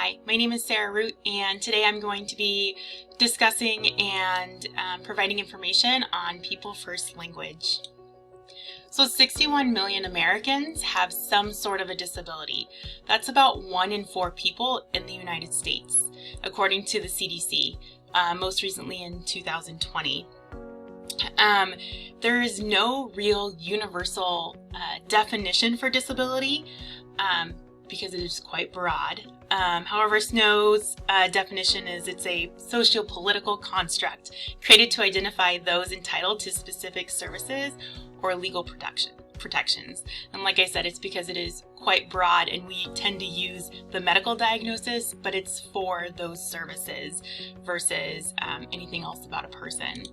Hi, my name is Sarah Root, and today I'm going to be discussing and providing information on People First language. So 61 million Americans have some sort of a disability. That's about 1 in 4 people in the United States, according to the CDC, most recently in 2020. There is no real universal definition for disability because it is quite broad. However, SNO's definition is it's a socio-political construct created to identify those entitled to specific services or legal protections. And like I said, it's because it is quite broad and we tend to use the medical diagnosis, but it's for those services versus anything else about a person.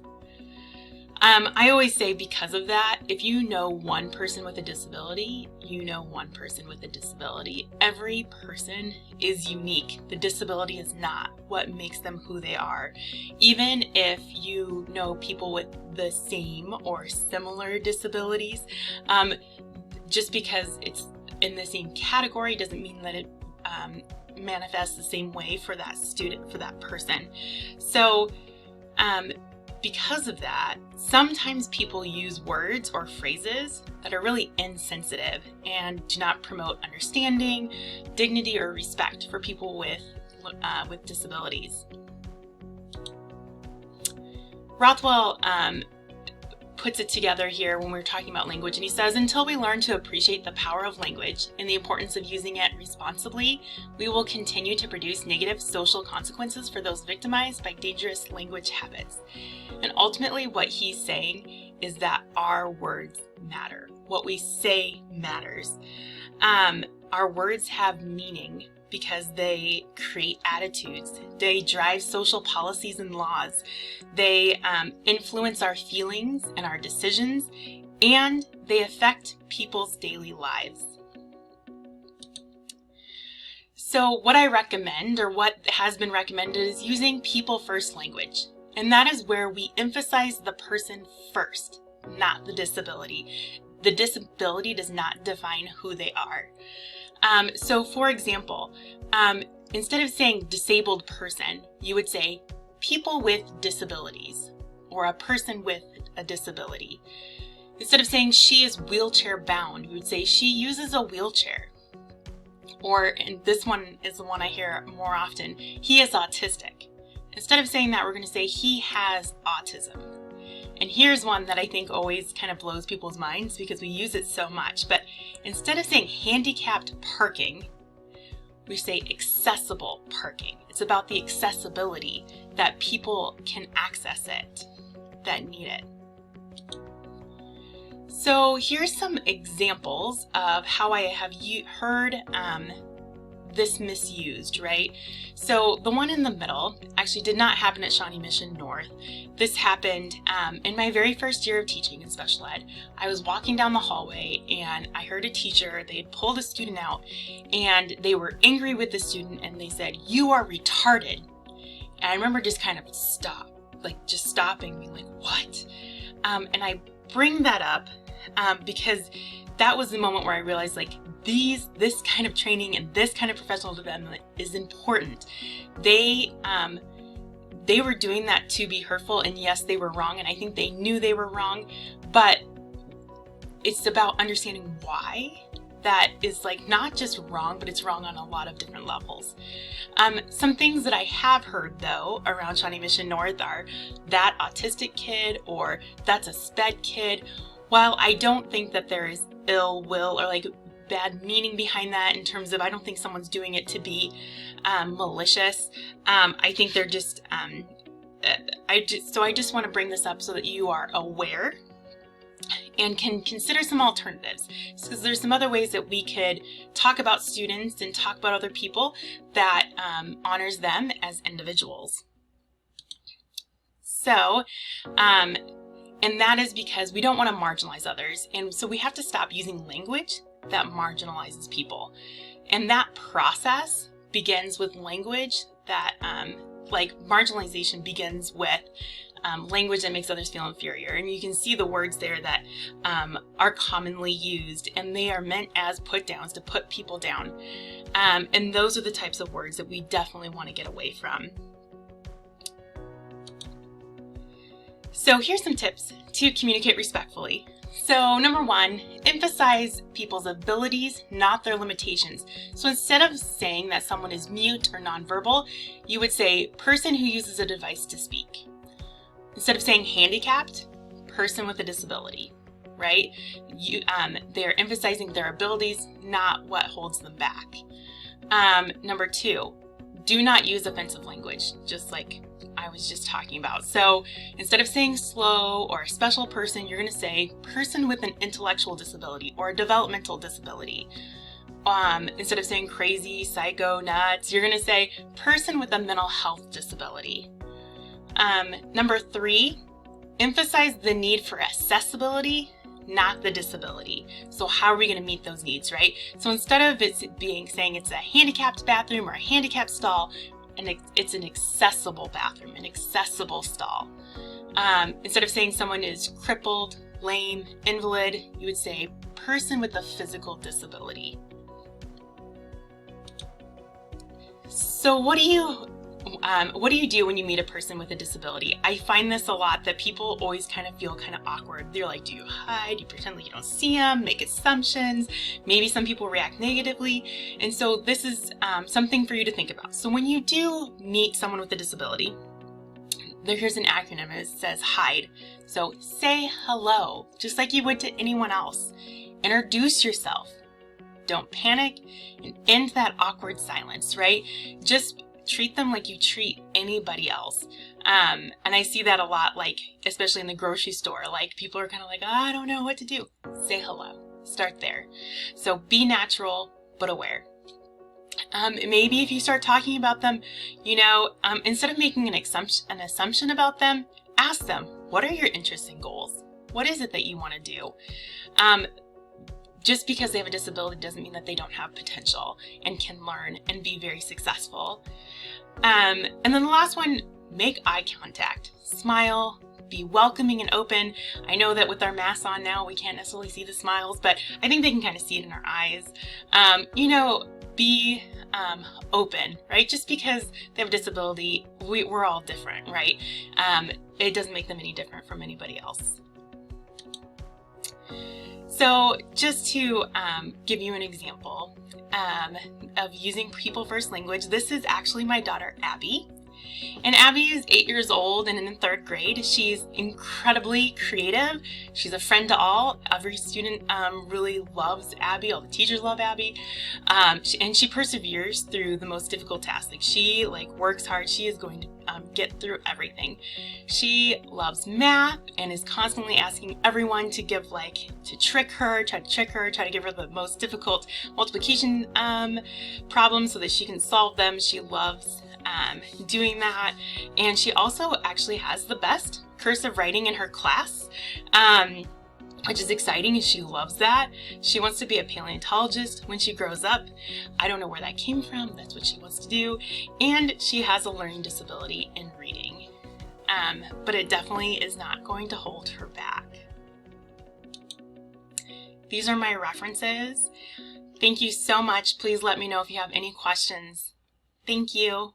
I always say because of that, if you know one person with a disability, you know one person with a disability. Every person is unique. The disability is not what makes them who they are. Even if you know people with the same or similar disabilities, just because it's in the same category doesn't mean that it manifests the same way for that student, for that person. So, because of that, sometimes people use words or phrases that are really insensitive and do not promote understanding, dignity, or respect for people with disabilities. Rothwell puts it together here when we're talking about language, and he says, until we learn to appreciate the power of language and the importance of using it responsibly, we will continue to produce negative social consequences for those victimized by dangerous language habits. And ultimately what he's saying is that our words matter. What we say matters. Our words have meaning because they create attitudes. They drive social policies and laws. They influence our feelings and our decisions, and they affect people's daily lives. So what I recommend, or what has been recommended, is using people first language. And that is where we emphasize the person first, not the disability. The disability does not define who they are. So for example, instead of saying disabled person, you would say people with disabilities or a person with a disability. Instead of saying she is wheelchair bound, you would say she uses a wheelchair. Or, and this one is the one I hear more often, he is autistic. Instead of saying that, we're going to say he has autism. And here's one that I think always kind of blows people's minds because we use it so much. But instead of saying handicapped parking, we say accessible parking. It's about the accessibility that people can access it, that need it. So here's some examples of how I have heard this misused, right? So the one in the middle actually did not happen at Shawnee Mission North. This happened in my very first year of teaching in special ed. I was walking down the hallway and I heard a teacher, they had pulled a student out and they were angry with the student and they said, "You are retarded." And I remember just kind of just stopping, being like, what? And I bring that up because that was the moment where I realized this kind of training and this kind of professional development is important. They were doing that to be hurtful, and yes, they were wrong, and I think they knew they were wrong, but it's about understanding why that is not just wrong, but it's wrong on a lot of different levels. Some things that I have heard though around Shawnee Mission North are that autistic kid or that's a SPED kid. While I don't think that there is ill will or bad meaning behind that in terms of, I don't think someone's doing it to be malicious. I think they're just, I just want to bring this up so that you are aware and can consider some alternatives, because there's some other ways that we could talk about students and talk about other people that honors them as individuals. So, and that is because we don't want to marginalize others, and so we have to stop using language that marginalizes people. And that process begins with language that, marginalization begins with language that makes others feel inferior. And you can see the words there that are commonly used, and they are meant as put downs to put people down. And those are the types of words that we definitely want to get away from. So here's some tips to communicate respectfully. So number one, emphasize people's abilities, not their limitations. So instead of saying that someone is mute or nonverbal, you would say person who uses a device to speak. Instead of saying handicapped, person with a disability, right? They're emphasizing their abilities, not what holds them back. Number two, do not use offensive language, just like I was just talking about. So instead of saying slow or a special person, you're going to say person with an intellectual disability or a developmental disability. Instead of saying crazy, psycho, nuts, you're going to say person with a mental health disability. Number three, emphasize the need for accessibility, not the disability. So how are we going to meet those needs, right? So instead of saying it's a handicapped bathroom or a handicapped stall, it's an accessible bathroom, an accessible stall. Instead of saying someone is crippled, lame, invalid, you would say person with a physical disability. So what do you do when you meet a person with a disability? I find this a lot, that people always kind of feel kind of awkward. They're like, do you hide? You pretend like you don't see them, make assumptions. Maybe some people react negatively. And so this is something for you to think about. So when you do meet someone with a disability, here's an acronym. It says HIDE. So say hello, just like you would to anyone else. Introduce yourself. Don't panic, and end that awkward silence, right? Just treat them like you treat anybody else. And I see that a lot, like, especially in the grocery store, like people are kind of like, oh, I don't know what to do. Say hello, start there. So be natural, but aware. Maybe if you start talking about them, instead of making an assumption about them, ask them, what are your interests and goals? What is it that you want to do? Just because they have a disability doesn't mean that they don't have potential and can learn and be very successful. And then the last one, make eye contact. Smile, be welcoming and open. I know that with our masks on now, we can't necessarily see the smiles, but I think they can kind of see it in our eyes. Be open, right? Just because they have a disability, we're all different, right? It doesn't make them any different from anybody else. So just to give you an example of using people first language, this is actually my daughter, Abby. And Abby is 8 years old and in the 3rd grade. She's incredibly creative. She's a friend to all. Every student really loves Abby. All the teachers love Abby. And she perseveres through the most difficult tasks. Like she works hard. She is going to get through everything. She loves math and is constantly asking everyone to try to trick her, try to give her the most difficult multiplication problems so that she can solve them. She loves doing that, and she also actually has the best cursive writing in her class, which is exciting, and she loves that. She wants to be a paleontologist when she grows up. I don't know where that came from. That's what she wants to do, and she has a learning disability in reading, but it definitely is not going to hold her back. These are my references. Thank you so much. Please let me know if you have any questions. Thank you.